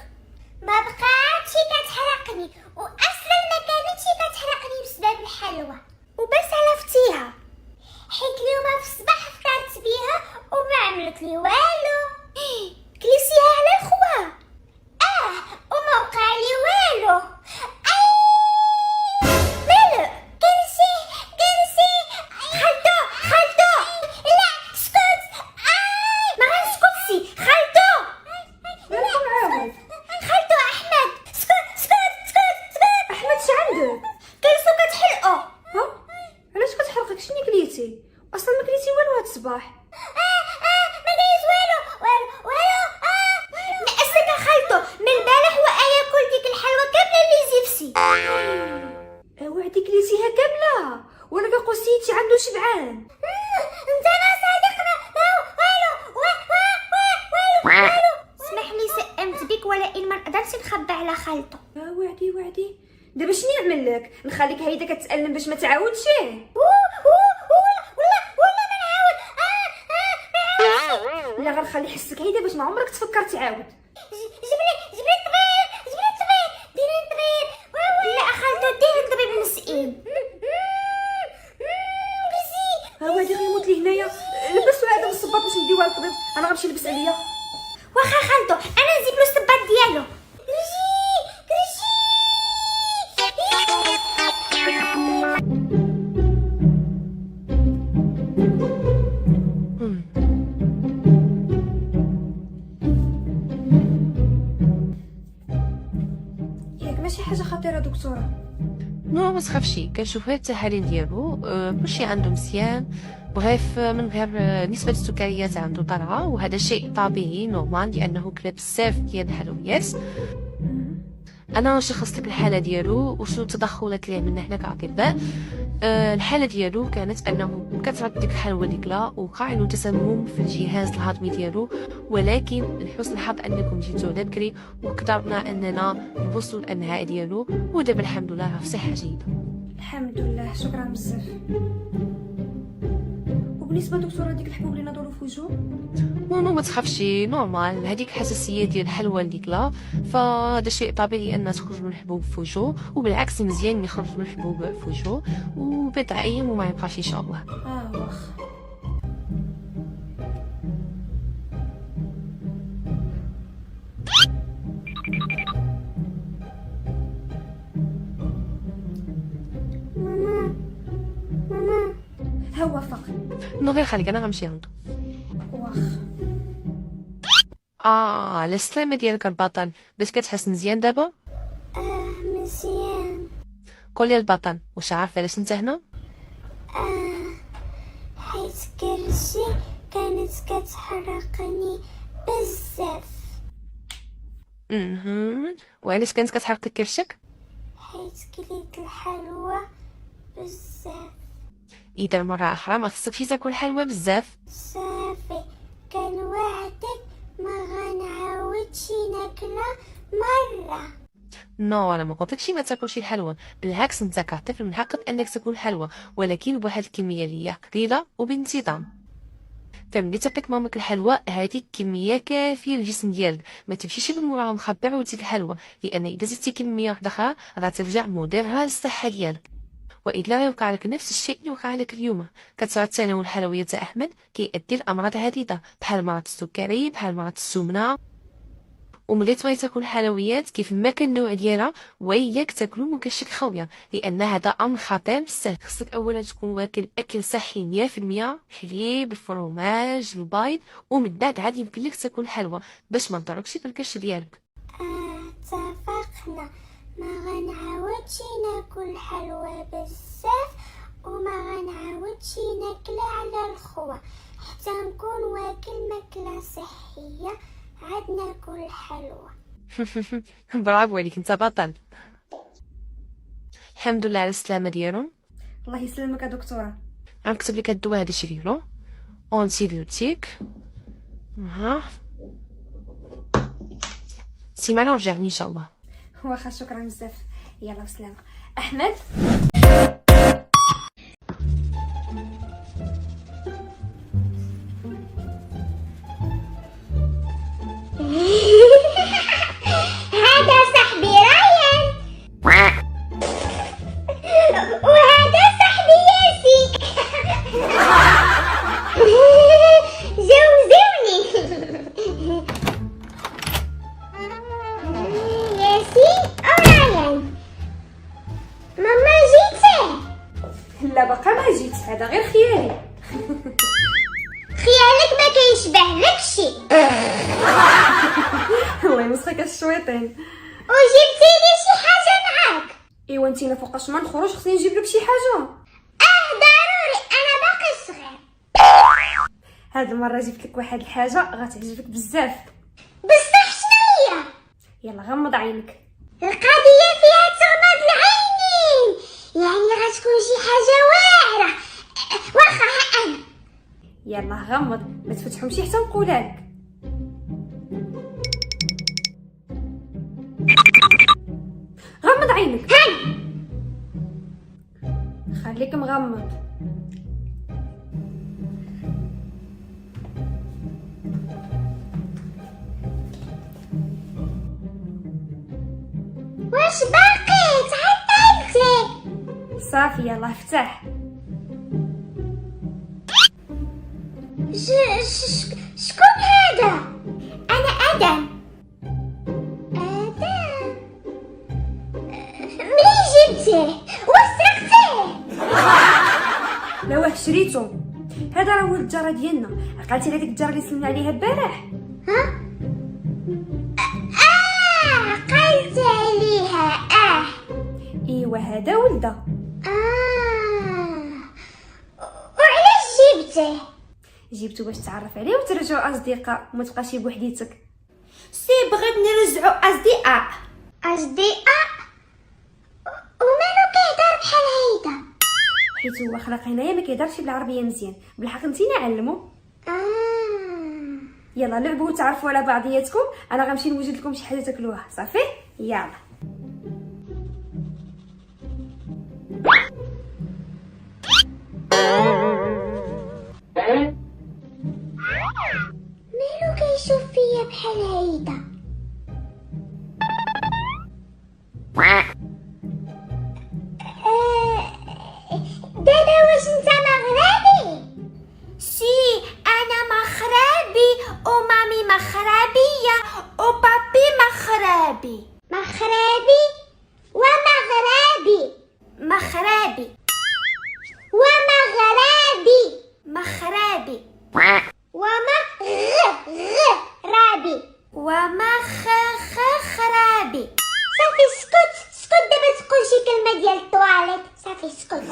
ما بقاتش كتحرقني، واصلا ما كانتش كتحرقني بسبب الحلوى وبس علفتيها، حيت اليوم في الصباح فطرت بيها وما عملت لي والو. كليسيها على الخوا وما وقع لي والو. مالك كلسي خالتو لا سكت. ما غنسكتسي خالتو. مالكم عاود؟ خالتو احمد سكت. احمد اش عندك؟ كلسو كتحلقو. ها علاش كتحرقك؟ شنو كليتي؟ اصلا ما كليتي والو هاد الصباح. ما دايز والو. نأسك خالتو من البارح وأيا كل ديك الحلوى كاملة اللي زفسي. وعدي كليتيها كامله ولا كقصيتي عنده شبعان؟ انت ما صادقنا. والو. اسمح لي سئمت بك، ولكن ما نقدرش نخبى على خالتو. وعدي دابا شنو نعمل لك؟ نخليك هيدا كتألم باش ما تعاودش؟ ولا ما نعاود. لا غنخلي حسك هيدا باش ما عمرك تفكر تعاود. جبري الطبيب ديري الطبيب. لا خالتو ديري الطبيب مسئين. وعدي غيموت لي هنايا. لبسوا هذا الصباط باش نديوه للطبيب. انا غنمشي نلبس عليا. واخا خالتو انا نزيد له الصباط ديالو. ياك ماشي حاجه خطيره دكتوره؟ نو ما تخافشي، كنشوف غير التحاليل ديالو كلشي عنده مزيان. بغيف من غير نسبة السكريات عنده طالعة، وهذا شيء طبيعي نورمال لأنه كلا بزاف ديال الحلويات. أنا شخصت لك الحالة ديالو وشنو التدخلات اللي عملنا حنا كأطباء. الحالة ديالو كانت أنه كثرت ديك الحلوى ديكلا وقع له تسمم في الجهاز الهضمي ديالو، ولكن لحسن الحظ أنكم جيتو على بكري وقدرنا أننا نوصلوا الأنهاء ديالو، ودابا الحمد لله راه في صحة جيدة. الحمد لله شكرا بزاف. وبالنسبه دكتوره ديك الحبوب اللي نضرو في وجهو؟ نو ما تخافشي، نورمال هذيك الحساسيه ديال الحلوى ديكلا، فهذا شيء طبيعي ان تخرج من الحبوب في وجهو، وبالعكس مزيان يخرج من الحبوب في وجهو وبضع ايام وما يبقاش ان شاء الله. واخ. ها وافق. نو غير خليك انا غنمشي عنده. واخ. على السلامه ديالك البطل، باش كتحس مزيان دابا؟ مزيان. قولي البطل، واش عارف علاش انت هنا؟ حيت كرشي كانت كتحرقني بزاف. وعلاش كانت كتحرقك كرشك؟ حيت كليت الحلوى بزاف. اذا مرة اخرى ما خصكش تاكل حلوى بزاف. صافي كنوعدك ما غنعاودش ناكلها مرة. نو انا ما قلتلكش ما تاكلش الحلوى، بالعكس انت كطفل من حقك انك تاكل الحلوى، ولكن بواحد الكميه اللي هي قليله وبانتظام. فملي تعطيك مامك الحلوى هذه كميه كافيه للجسم ديالك، ما تمشيش بالمرة مخبع وتزيد الحلوى، لان اذا زدتي كميه واحده اخرى غترجع مضره للصحه ديالك، والا غيوقع لك نفس الشيء اللي وقع لك اليوم. كثرة تناول الحلويات احمد كيؤدي لامراض عديده بحال مرض السكري، بحال مرض السمنه. وملي تبغي تاكل الحلويات كيف ما كان النوع ديالها وياك تاكلو مكشك خويه، لان هذا امر خطير بزاف. خصك اولا تكون واكل اكل صحي 100%، حليب، الفرماج، البيض، ومن بعد عاد يمكن لك تاكل الحلوى باش ما نضركش في الكرش ديالك. اتفقنا ما غنعاودش ناكل حلوى بزاف وما غنعاودش ناكلها على الخوا حتى نكون واكل ماكله صحيه عاد ناكل الحلوى. برافو عليك انت بطل. الحمد لله على السلامه ديالهم. الله يسلمك يا دكتوره. غنكتب لك الدواء هذا شريلو اونتيبيوتيك. سيمانه ونرجع ان شاء الله. واخا شكرا بزاف. يلا بسلامه احمد. هذا صاحبي رايان وهذا صاحبي ياسين. زوزوني. ياسين ورايان. ماما جيتي؟ لا باقا ما جيت، هذا غير خيالي. خيالك ما كيشبهلكشي. الله يمسخك الشويطين. وجبتي لي شي حاجه معاك؟ ايوا انتينا فوقاش ما نخرج خصني نجيب لك شي حاجه. ضروري انا باقي صغير. هاد المره جبت لك واحد الحاجه غتعجبك بزاف. بصح شنو هي؟ يلا غمض عينك. القضيه فيها تغمض العينين، يعني غتكون شي حاجه واعره. واخا ها انا. يلا غمض ما تفتحهمش حتى نقولها لك. غمض عينك. خليك مغمض. واش باقي تعطلتي؟ صافي يلا افتح. شكون هذا؟ انا ادم. ادم منين جبتيه؟ واش سرقتيه؟ لا واه شريتو. هذا راه هو الجاره ديالنا. عقلتي على ديك الجاره اللي سلمنا عليها البارح؟ ها؟ قلت عليها. ايوا هذا ولده. وعلاش جبتيه؟ جبتو باش تعرف عليه وترجعوا اصدقاء وما تبقاش بوحديتك. سي بغيت نرجعوا اصدقاء. اصدقاء؟ ومالو كيهضر بحال هيدا؟ حيت هو خلق هنايا ما كيهضرش بالعربيه مزيان، بالحق نتينا علمو. يلا لعبوا وتعرفوا على بعضياتكم. انا غنمشي نوجد لكم شي حاجه تاكلوها. صافي يلا. مالو كيشوف فيا بحال هيدا؟ دابا واش انت مغربي؟ سي انا مغربي ومامي مغربيه وبابي مغربي. مغربي ومغربي. مغربي ومغربي. مغربي ومغربي ومغربي. صافي اسكت اسكت دابا تقول شي كلمه ديال الطواليت. صافي اسكت.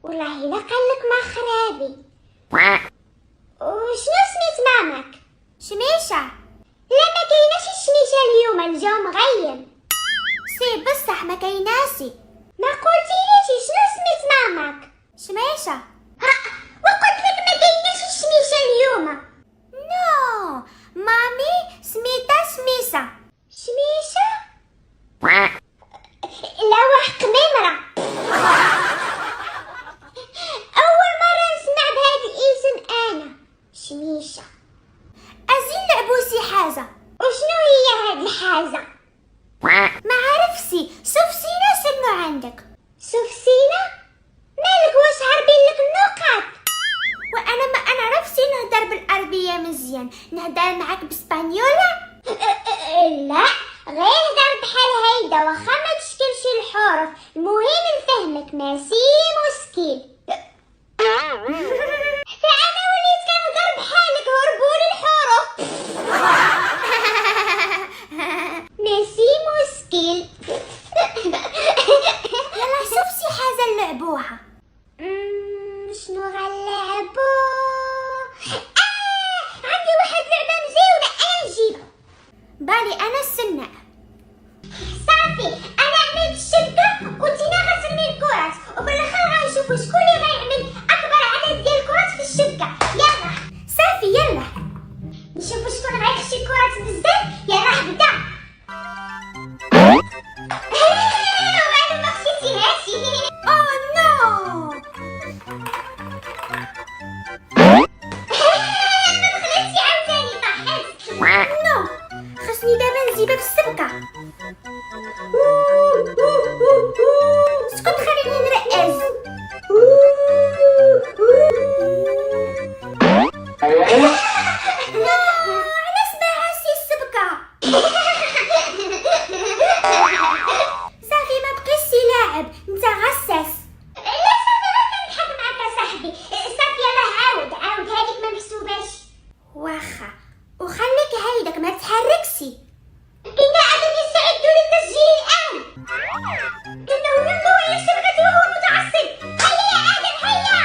والله الا قالك مغربي. وشنو سميت مامك؟ شميشه. لا ما كايناش الشميشه اليوم، الجو مغيم. سي بصح ما كايناسي. ما قلتيليش شنو سميت ماماك؟ شميشة. وقلت لك ما كايناش الشميشة اليوم. نو مامي سميتها سميسة. شميشة؟ لا وحق ممرة. أول مرة نسمع بهذا الاسم أنا. شميشة. أزين لعبو سي حاجة. وشنو هي هاد الحاجة؟ ما عرفسي. سفسينة شنو عندك؟ سفسينة؟ مالك واش عربين لك النقط؟ وانا ما انا نعرفش نهدر بالعربيه مزيان. نهدر معاك باسبانيولا؟ لا غير هدر بحال هيدا واخا ما تشكلش الحروف، المهم نفهمك ماشي مشكل. حتى انا وليت كنهدر بحالك، هربولي الحروف. ماشي مشكل. يلا شوف شي حاجه نلعبوها. شنو غنلعبو؟ عندي واحد لعبه مزيونه انا نجيبها. بالي انا السنة. صافي انا عملت الشبكه وتينا غترمي الكرات، وبالاخر غنشوفو شكون اللي غيعمل اكبر عدد ديال الكرات في الشبكه. يلا صافي يلا نشوفو شكون غيخشي الكرات بزاف. يلا بدا. وانا ما خشيتيهاش. اوه نو دخلتي عاوتاني طاحت. نو خصني دابا نجيبها في السبكة. اسكت خليني نرقز. نو علاش ما هاسي السبكة؟ صافي ما بقيتش لاعب، انت غساس. لا صافي غير كنضحك معاك صاحبي. صافي يلاه عاود هذيك ما محسوباش. واخا وخليك هيداك ما تحركسي. كنا غادي نستعدوا للتسجيل الان. انه يلقوا على الشبكة وهو متعصب. هيا يا ادم هيا.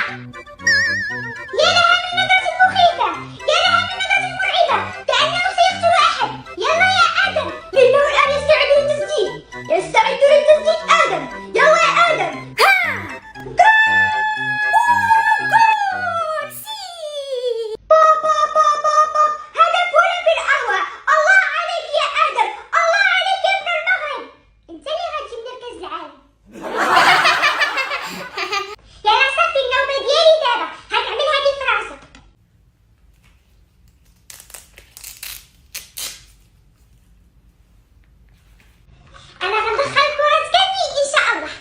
يا لها من نظرة مخيفة، يا لها من نظرة مرعبة، كأنه سيقتل احد. يلا يا ادم انه الان يستعد للتسجيل. يستعد للتسجيل ادم. يلا يا ادم. ها جول سي. بابا هذا فول بالاروع. الله عليك يا ادم، الله عليك يا ابن المغرب. انت اللي غتجيب لنا كاس العالم. يلا صافي النوبه ديالي دابا. غنعمل هذه في راسك. انا غندخل الكرات كاملين ان شاء الله.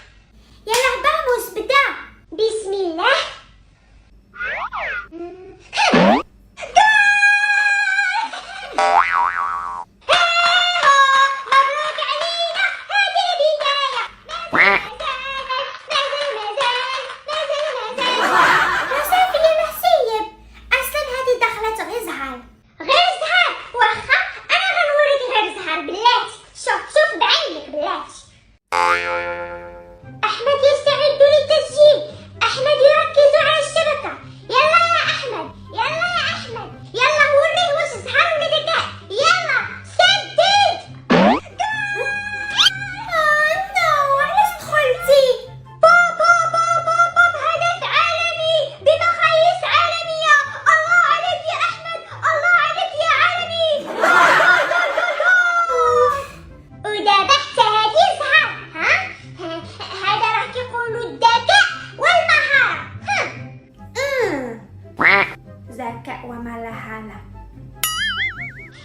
يلا باموس بدا. بسم الله. مبروك علينا، هذه بداية. صافي يا محسيب، أصلا هذه دخلت غير زهر. غير زهر؟ واخا أنا غنوريك غير زهر بلاتي. شوف بعينك بلاتي. أحمد يستعد للتسجيل. أحمد يركز على الشبكة. يلا يا أحمد، يلا يا أحمد، يلا وريه واش زهر ولا ذكاء. يلا سدد. نو علاش دخلتي؟ بابا هدف عالمي بمقاييس عالمية. الله عليك يا أحمد، الله عليك يا عالمي. ودابا حتى هادي زهر. هذا راه كيقولوا الذكاء والمهارة. ذكاء ومهارة.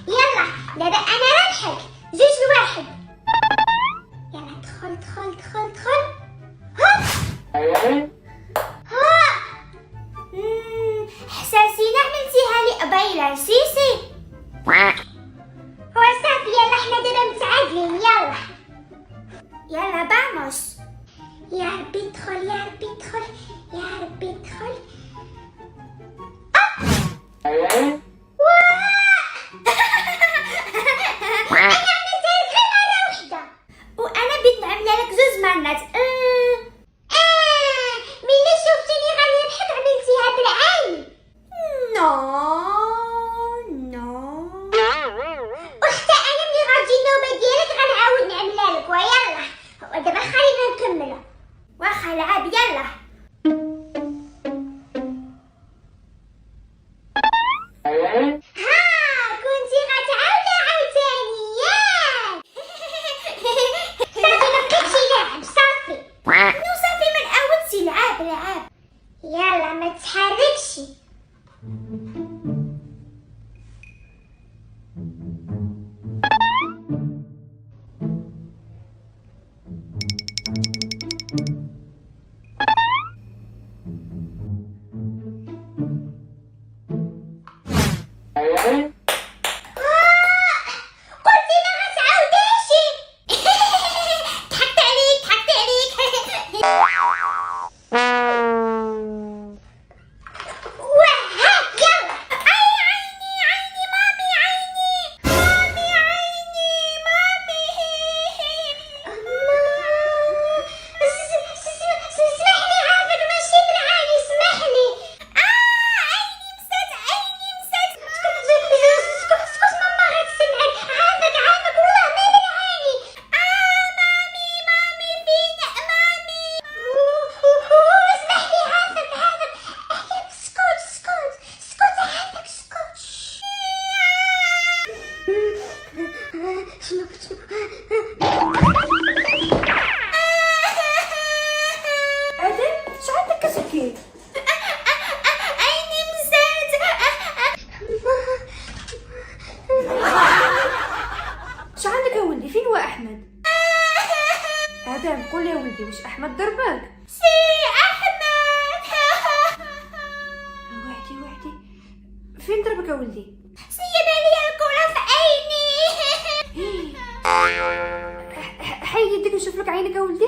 يلا دابا انا غنحك 2-1. يلا دخل. حساسين عملتيها لي قبيله سيسي. هو صافي يلا حنا دابا متعادلين. يلا باموس. يا ربي ادخل، يا ربي ادخل، يا ربي ادخل. انا عملتها لك غير مرة وحدة، وانا بغيت نعملها لك 2 مرات. ملي شفتيني غادي نضحك عملتيها بالعين. نو وحتى انا ملي غتجي النوبة ديالك غنعاود نعملها لك. ويلا واخا العب يلا. ها كنتي غتعاودي عاوتاني ياك؟ صافي مبقيتش لعب صافي. نو صافي من عاودتي لعب. يلا ما تحركش. قلتي ما غتعاوديش. ضحكت عليك. وهاك يلا. عيني مامي اسمحلي عافاك ماشي بالعاني اسمحلي. عيني مسات. اسكت ماما غتسمعك. عافاك والله ما بالعاني. مامي فين مامي. اسمحلي عافاك. اسكت عافاك اسكت. شنو ادم شحال داك كتبكي؟ عيني مسات. شحال عندك ولدي؟ فين هو احمد؟ ادم قول لي يا ولدي واش احمد ضربك؟ سي احمد. وحدي فين ضربك يا ولدي؟ سيب عليا الكرة في عيني. حيد يدك نشوف لك عينك يا ولدي.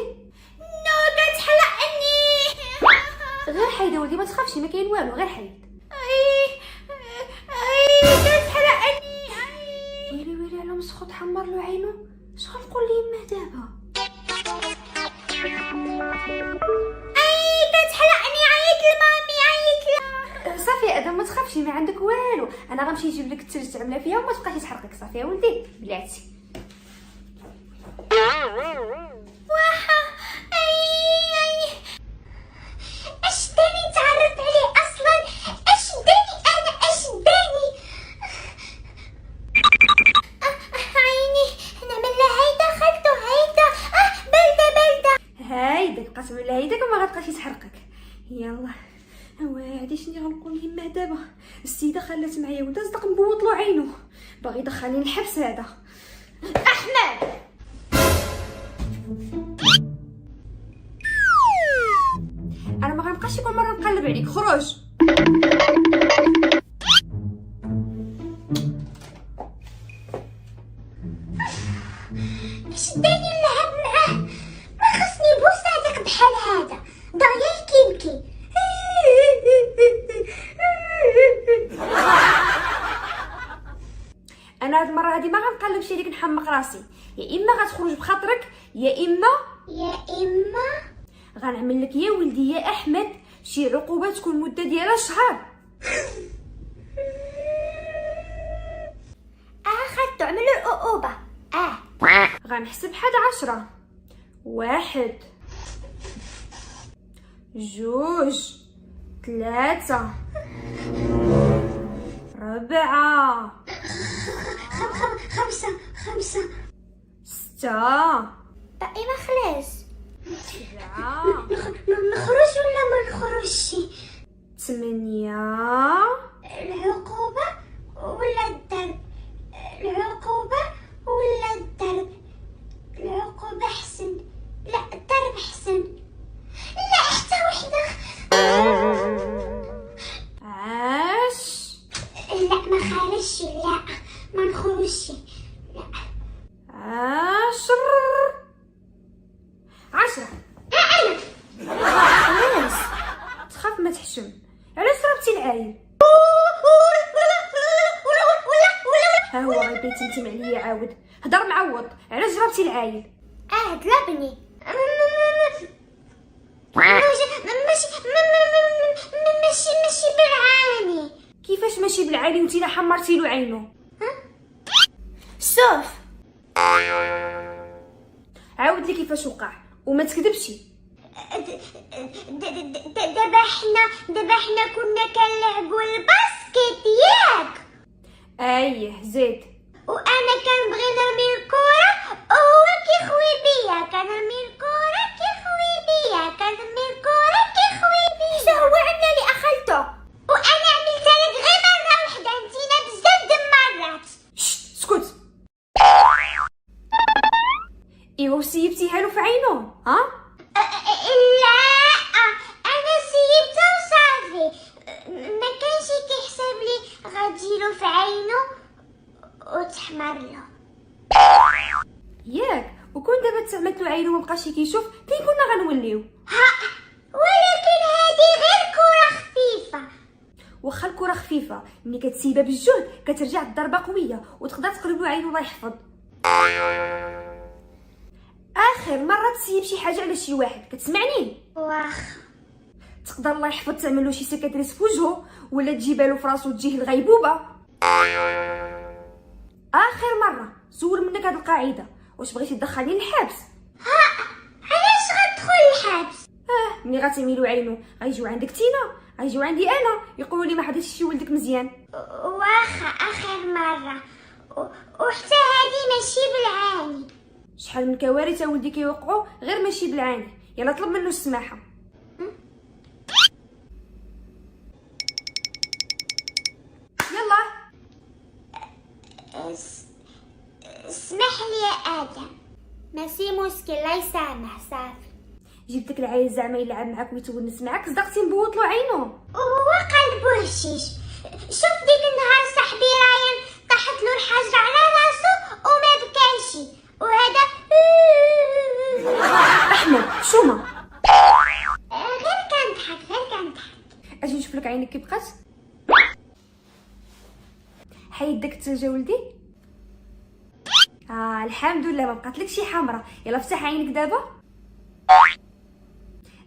نو كتحرقني. غير حيد يا ولدي ما تخافش ما كاين والو غير حيد. كتحرقني. ويلي على مسخوط حمر له عينو. شغل نقول لي يماه دابا؟ كتحرقني. عيط لمامي صافي يا ادم ما تخافش ما عندك والو. انا غنمشي نجيب لك الثلج تعملها فيها وما تبقاش تحرقك. صافي يا ولدي بلاتي. واحا. اش داني تعرف عليه اصلا. اش داني. عيني نعمل لها هيدا خلطو هيدا. بلده. هايدك قسم بالله هيدك وما غتبقاش تحرقك. يلا وادي شنو غنقول ليماه دابا؟ السيده خلات معايا ولد صدق نبوط له عينو. باغي يدخلني الحبس هذا. احمد انا ما غنبقاش كل مره نقلب عليك. خرج. اش داني نلعب معاه. ما خصني بوس هذاك بحال هذا. دغيا يبكي. انا هاد المره هادي ما غنقلبش عليك نحمق راسي. يا اما غتخرج بخاطرك يا اما غنعمل لك يا ولدي يا احمد شي عقوبه تكون مده ديالها شهر. خدتو عملوا العقوبة. غنحسب حد 10. 1 2 3 4 5 6 باقي ما خلاص. 7 نخرج ولا ما نخرجش؟ 8 العقوبة ولا الضرب؟ العقوبة حسن. لا الضرب حسن. لا حتى وحدة. عاش. لا ما خرجش. لا ما نخرجش. لا 10 خلاص تخاف ما تحشم. علاش ضربتي العايل؟ ها هو غيبيتمتم عليا عاود. هضر معوض. علاش ضربتي العايل؟ ضربني. ماشي بالعاني. كيفاش ماشي بالعالي وانتي لا حمرتي له عينو؟ شوف عاود لي كيفاش وقع وما تكذبش. دابا حنا كنا كنلعبوا الباسكيت ياك، ايه زيد. وانا كنبغي نرمي الكره وهو كيخوي بيا، كنرمي الكره كيخوي بيا، كنرمي الكره كيخوي بيا. حتى هو عمل لي اخلته، وانا عملتها لك غير مره وحده، نتينا بزاف د المرات. شت سكت. ايوا وسيبتيها له في عينو ها؟ لا انا سيبتها وصافي، ما كانش كيحسب لي غتجيلو في عينو وتحمر له. ياك وكون دابا تعملت له عينو مبقاش كيشوف كي كنا غنوليو. ولكن هذه غير كره خفيفه. واخا الكره خفيفه ملي كتسيبها بالجهد كترجع الضربه قويه وتقدر تقلب له عينو الله يحفظ. اخر مره تسيب شي حاجه على شي واحد كتسمعني؟ واخا. تقدر الله يحفظ تعمل له شي سكاتريس في وجهه ولا تجيبها له في راسو وتجيه الغيبوبه. اخر مره زول منك هاد القاعده، واش بغيتي تدخلني للحبس؟ علاش غتدخل الحبس؟ ملي غتعملوا عينو غيجيو عندك تينا، غيجيو عندي انا يقولوا لي ما حدثش شي ولدك مزيان. واخا اخر مره وحتى هذه ماشي بالعاني. شحال من كوارث ولدي كيوقعوا غير ماشي بالعاني. يلا طلب منه السماحه. يلا اسمح لي يا ادم. ماشي مشكل، لا يسامح صافي. جبت لك العيل زعما يلعب معاك ويتونس معاك، صدقتي نبوط له عينو. وهو قلبه هشيش. شوف ديك النهار صاحبي رايان طاحت له الحجر على راسو وما بكاش، وهذا احمد شوما غير كنضحك. اجي نشوف لك عينك كي بقات. حيد داك الثلجه ولدي. الحمد لله ما بقات لك شي حمراء. يلا فتح عينك دابا.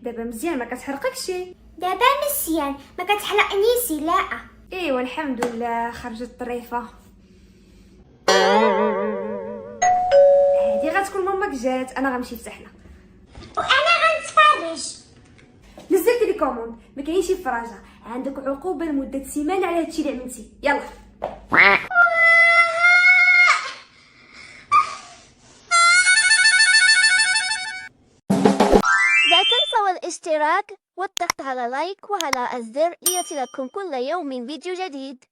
دابا مزيان ما كتحرقكش. دابا مزيان ما كتحرقنيش. لا ايوا الحمد لله خرجت طريفه. هادي غتكون ماماك جات، انا غنمشي نفتح لها. وانا غنتفرج. نزلت لي كوموند ما كاينش فراجه، عندك عقوبه لمده سيمانه على هادشي اللي عملتي. يلا لا تنسوا الاشتراك والضغط على لايك وعلى الزر ليصلكم كل يوم فيديو جديد.